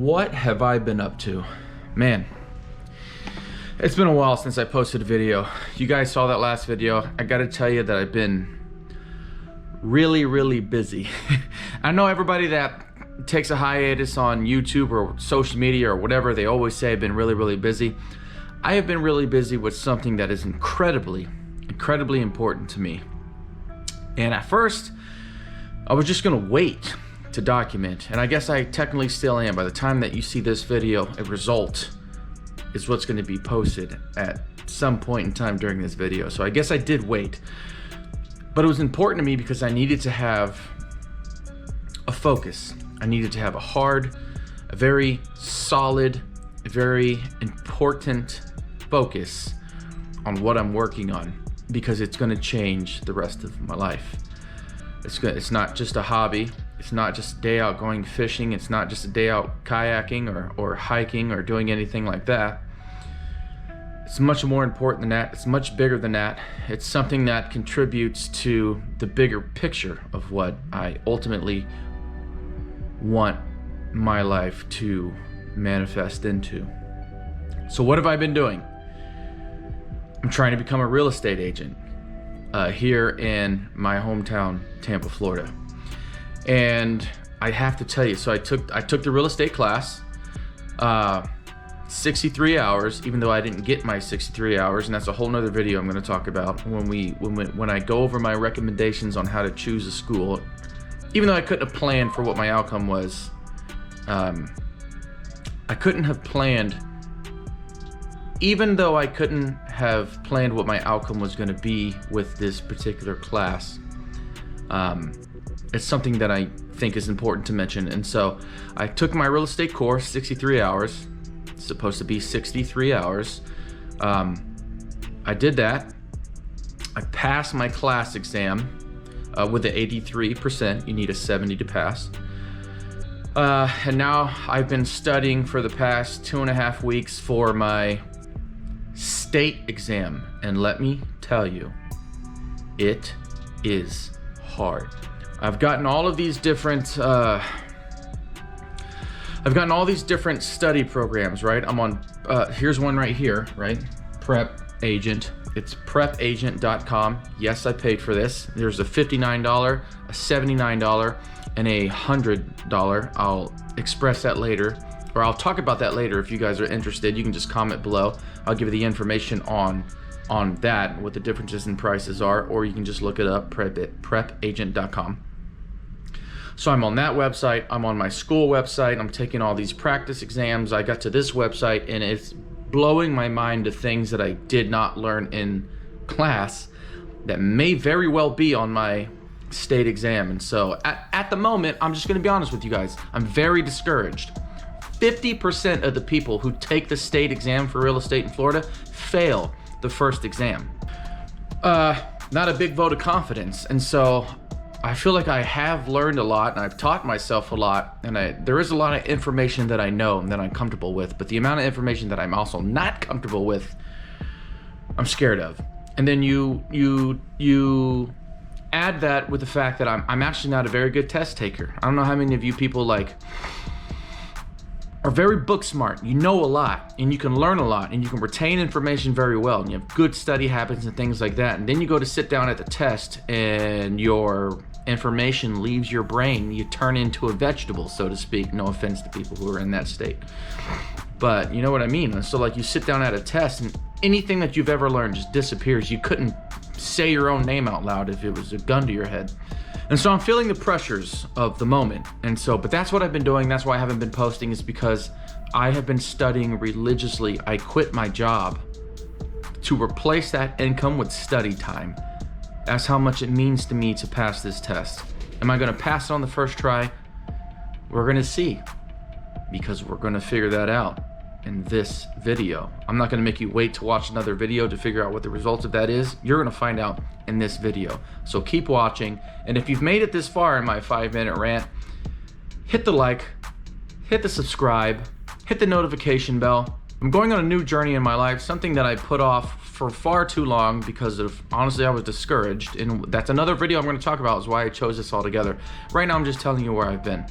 What have I been up to? Man, it's been a while since I posted a video. You guys saw that last video. I gotta tell you that I've been really busy. I know everybody that takes a hiatus on YouTube or social media or whatever, they always say I've been really busy. I have been really busy with something that is incredibly important to me. And at first, I was just gonna wait to document, and I guess I technically still am. By the time that you see this video, a result is what's going to be posted at some point in time during this video. So I guess I did wait, but it was important to me because I needed to have a focus. I needed to have a very solid, a very important focus on what I'm working on, because it's going to change the rest of my life. It's not just a hobby. It's not just a day out going fishing. It's not just a day out kayaking or hiking or doing anything like that. It's much more important than that. It's much bigger than that. It's something that contributes to the bigger picture of what I ultimately want my life to manifest into. So what have I been doing? I'm trying to become a real estate agent here in my hometown, Tampa, Florida. And I have to tell you, so I took the real estate class, 63 hours, even though I didn't get my 63 hours, and that's a whole nother video I'm going to talk about when I go over my recommendations on how to choose a school. Even though I couldn't have planned for what my outcome was, I couldn't have planned. Even though I couldn't have planned what my outcome was going to be with this particular class, it's something that I think is important to mention. And so I took my real estate course, 63 hours. It's supposed to be 63 hours. I did that. I passed my class exam with an 83%. You need a 70 to pass. And now I've been studying for the past 2.5 weeks for my state exam. And let me tell you, it is hard. I've gotten all of these different study programs, right? I'm on, here's one right here, right? Prep Agent. It's prepagent.com. Yes, I paid for this. There's a $59, a $79, and a $100. I'll express that later, or I'll talk about that later. If you guys are interested, you can just comment below. I'll give you the information on that, what the differences in prices are, or you can just look it up, prepagent.com. So I'm on that website, I'm on my school website, I'm taking all these practice exams. I got to this website and it's blowing my mind to things that I did not learn in class that may very well be on my state exam. And so at the moment, I'm just gonna be honest with you guys, I'm very discouraged. 50% of the people who take the state exam for real estate in Florida fail the first exam. Not a big vote of confidence. And so I feel like I have learned a lot and I've taught myself a lot, and there is a lot of information that I know and that I'm comfortable with, but the amount of information that I'm also not comfortable with, I'm scared of. And then you add that with the fact that I'm actually not a very good test taker. I don't know how many of you people are very book smart. You know a lot and you can learn a lot and you can retain information very well and you have good study habits and things like that. And then you go to sit down at the test and your information leaves your brain. You turn into a vegetable, so to speak. No offense to people who are in that state, but you know what I mean. So like you sit down at a test and anything that you've ever learned just disappears. You couldn't say your own name out loud if it was a gun to your head. And so I'm feeling the pressures of the moment. And so, but that's what I've been doing. That's why I haven't been posting, is because I have been studying religiously. I quit my job to replace that income with study time. That's how much it means to me to pass this test. Am I gonna pass it on the first try? We're gonna see, because we're gonna figure that out in this video. I'm not gonna make you wait to watch another video to figure out what the results of that is. You're gonna find out in this video. So keep watching. And if you've made it this far in my 5-minute rant, hit the like, hit the subscribe, hit the notification bell. I'm going on a new journey in my life, something that I put off for far too long because of, honestly, I was discouraged. And that's another video I'm gonna talk about, is why I chose this all together. Right now, I'm just telling you where I've been.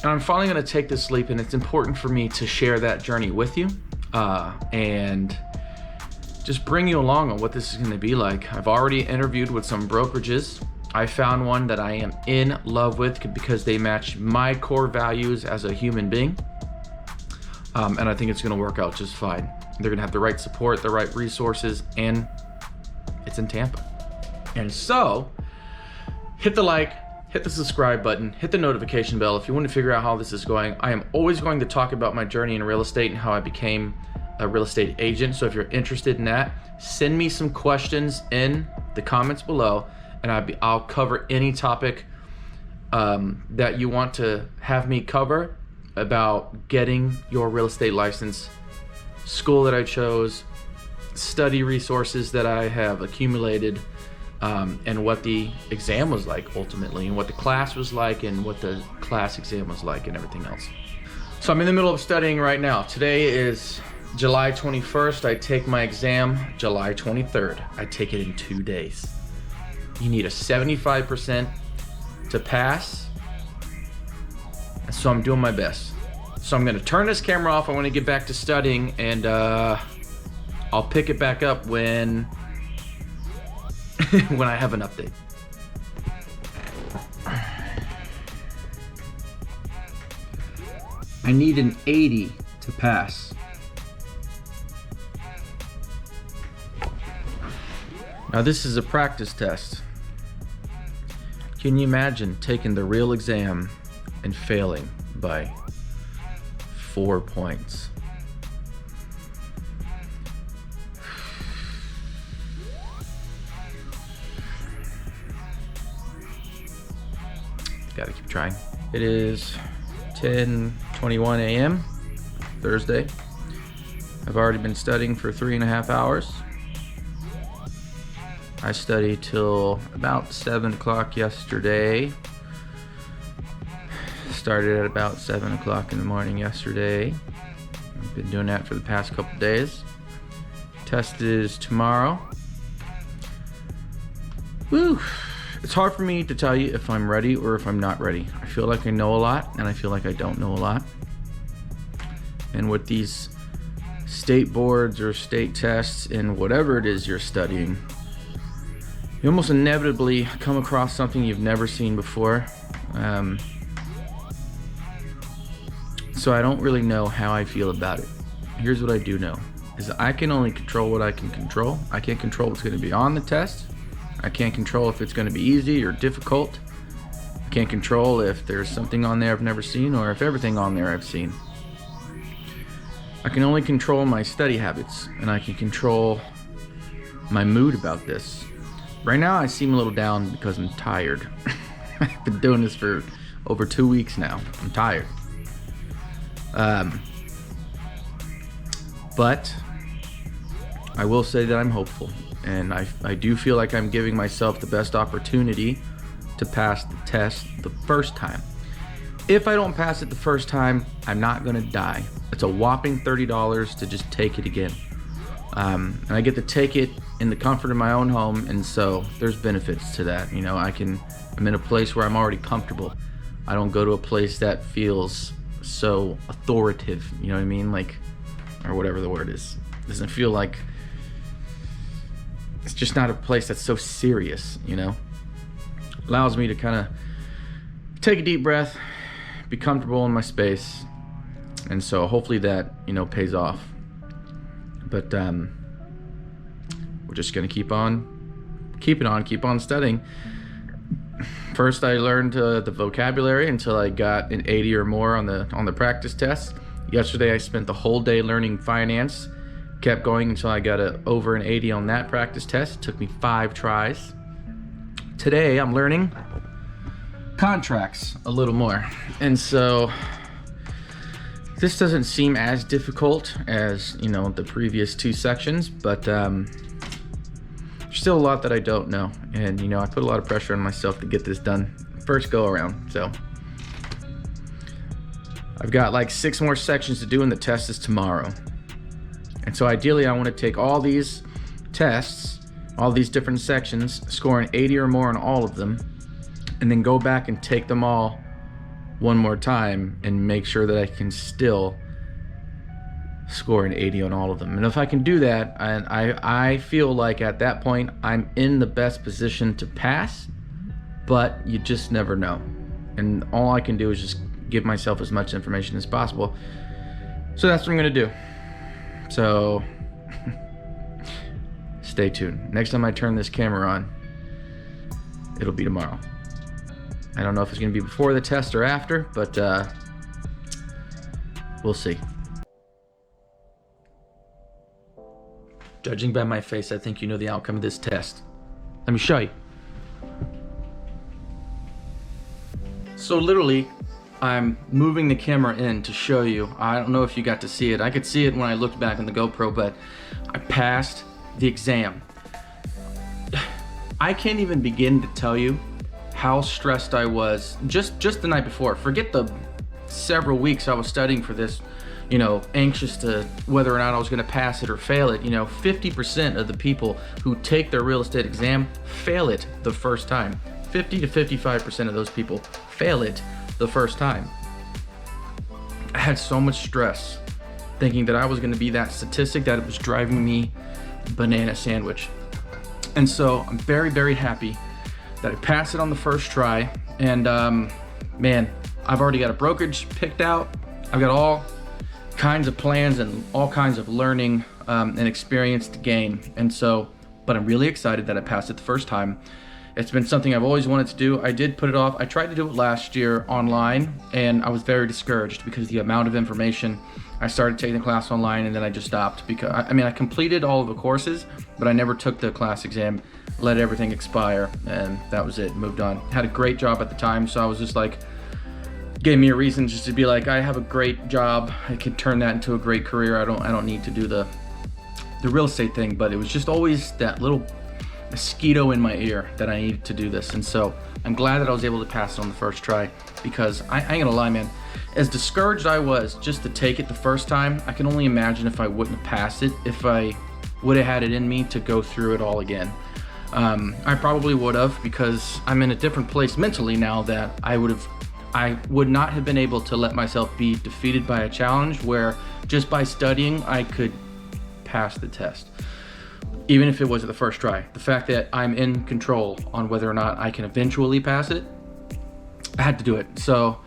And I'm finally gonna take this leap, and it's important for me to share that journey with you and just bring you along on what this is gonna be like. I've already interviewed with some brokerages. I found one that I am in love with because they match my core values as a human being. And I think it's gonna work out just fine. They're gonna have the right support, the right resources, and it's in Tampa. And so, hit the like, hit the subscribe button, hit the notification bell if you want to figure out how this is going. I am always going to talk about my journey in real estate and how I became a real estate agent. So if you're interested in that, send me some questions in the comments below, and I'll cover any topic that you want to have me cover about getting your real estate license, school that I chose, study resources that I have accumulated, and what the exam was like ultimately, and what the class was like, and what the class exam was like, and everything else. So I'm in the middle of studying right now. Today is July 21st. I take my exam July 23rd. I take it in 2 days. You need a 75% to pass. And so I'm doing my best. So I'm gonna turn this camera off. I wanna get back to studying, and I'll pick it back up when when I have an update. I need an 80 to pass. Now this is a practice test. Can you imagine taking the real exam and failing by 4 points? Gotta keep trying. It is 10:21 a.m. Thursday. I've already been studying for 3.5 hours. I studied till about 7 o'clock yesterday. Started at about 7 o'clock in the morning yesterday. I've been doing that for the past couple days. Test is tomorrow. Woo! It's hard for me to tell you if I'm ready or if I'm not ready. I feel like I know a lot, and I feel like I don't know a lot. And with these state boards or state tests and whatever it is you're studying, you almost inevitably come across something you've never seen before. So I don't really know how I feel about it. Here's what I do know, is I can only control what I can control. I can't control what's gonna be on the test. I can't control if it's gonna be easy or difficult. I can't control if there's something on there I've never seen, or if everything on there I've seen. I can only control my study habits, and I can control my mood about this. Right now I seem a little down because I'm tired. I've been doing this for over 2 weeks now. I'm tired. But I will say that I'm hopeful, and I do feel like I'm giving myself the best opportunity to pass the test the first time. If I don't pass it the first time, I'm not gonna die. It's a whopping $30 to just take it again. And I get to take it in the comfort of my own home, and so there's benefits to that. You know, I'm in a place where I'm already comfortable. I don't go to a place that feels so authoritative, you know what I mean? Like, or whatever the word is. It doesn't feel like, it's just not a place that's so serious, you know? Allows me to kind of take a deep breath, be comfortable in my space, and so hopefully that, you know, pays off. But we're just gonna keep on studying. First, I learned the vocabulary until I got an 80 or more on the practice test. Yesterday, I spent the whole day learning finance. Kept going until I got over an 80 on that practice test. It took me 5 tries. Today, I'm learning contracts a little more, and so this doesn't seem as difficult as, you know, the previous 2 sections, but there's still a lot that I don't know, and you know, I put a lot of pressure on myself to get this done first go around. So I've got like 6 more sections to do, and the test is tomorrow. And so ideally I want to take all these tests, all these different sections, score an 80 or more on all of them, and then go back and take them all one more time and make sure that I can still score an 80 on all of them. And if I can do that, I feel like at that point I'm in the best position to pass, but you just never know. And all I can do is just give myself as much information as possible. So that's what I'm gonna do. So stay tuned. Next time I turn this camera on, it'll be tomorrow. I don't know if it's gonna be before the test or after, but we'll see. Judging by my face, I think you know the outcome of this test. Let me show you. So literally, I'm moving the camera in to show you. I don't know if you got to see it. I could see it when I looked back on the GoPro, but I passed the exam. I can't even begin to tell you how stressed I was just the night before. Forget the several weeks I was studying for this, you know, anxious to whether or not I was gonna pass it or fail it. You know, 50% of the people who take their real estate exam fail it the first time. 50 to 55% of those people fail it the first time. I had so much stress thinking that I was gonna be that statistic that it was driving me banana sandwich. And so I'm very, very happy that I passed it on the first try. And man, I've already got a brokerage picked out. I've got all kinds of plans and all kinds of learning and experience to gain. And so, but I'm really excited that I passed it the first time. It's been something I've always wanted to do. I did put it off. I tried to do it last year online, and I was very discouraged because the amount of information. I started taking the class online, and then I just stopped because I mean I completed all of the courses, but I never took the class exam, let everything expire, and that was it. Moved on. Had a great job at the time, so I was just like, gave me a reason just to be like, I have a great job. I can turn that into a great career. I don't need to do the real estate thing, but it was just always that little mosquito in my ear that I needed to do this. And so I'm glad that I was able to pass it on the first try, because I ain't gonna lie, man, as discouraged I was just to take it the first time, I can only imagine if I wouldn't have passed it, if I would have had it in me to go through it all again. I probably would have, because I'm in a different place mentally now that I would not have been able to let myself be defeated by a challenge where just by studying I could pass the test. Even if it was the first try, the fact that I'm in control on whether or not I can eventually pass it, I had to do it. So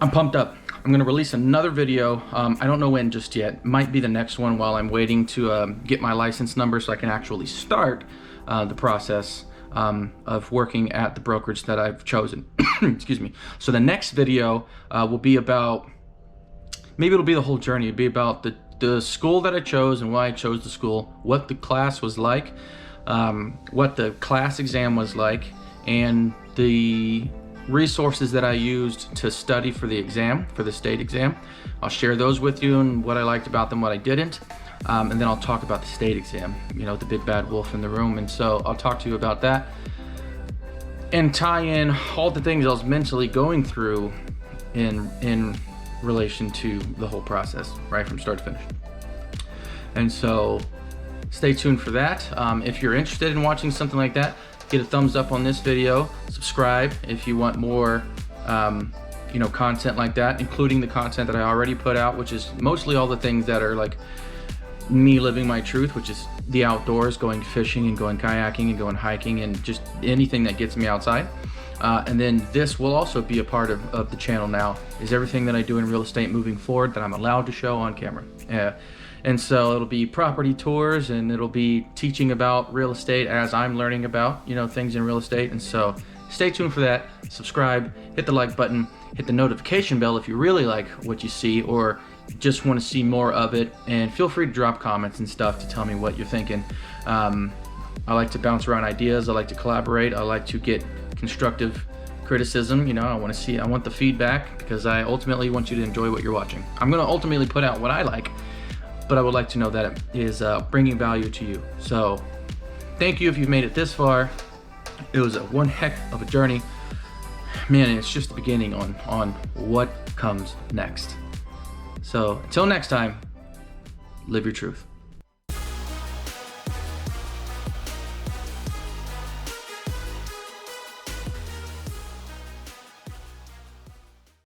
I'm pumped up. I'm gonna release another video. I don't know when just yet. Might be the next one while I'm waiting to get my license number so I can actually start the process of working at the brokerage that I've chosen. Excuse me. So the next video will be about, maybe it'll be the whole journey. It'll be about the school that I chose and why I chose the school, what the class was like, what the class exam was like, and the resources that I used to study for the exam, for the state exam. I'll share those with you and what I liked about them, what I didn't. And then I'll talk about the state exam, you know, the big bad wolf in the room. And so I'll talk to you about that and tie in all the things I was mentally going through in relation to the whole process, right from start to finish. And so stay tuned for that. If you're interested in watching something like that, get a thumbs up on this video, subscribe if you want more you know, content like that, including the content that I already put out, which is mostly all the things that are like me living my truth, which is the outdoors, going fishing and going kayaking and going hiking and just anything that gets me outside. And then this will also be a part of the channel now, is everything that I do in real estate moving forward that I'm allowed to show on camera. And so it'll be property tours, and it'll be teaching about real estate as I'm learning about, you know, things in real estate. And so stay tuned for that. Subscribe, hit the like button, hit the notification bell if you really like what you see or just want to see more of it, and feel free to drop comments and stuff to tell me what you're thinking. I like to bounce around ideas. I like to collaborate. I like to get constructive criticism. You know, I want the feedback, because I ultimately want you to enjoy what you're watching. I'm going to ultimately put out what I like, but I would like to know that it is bringing value to you. So thank you if you've made it this far. It was one heck of a journey, man. It's just the beginning on what comes next. So until next time, live your truth.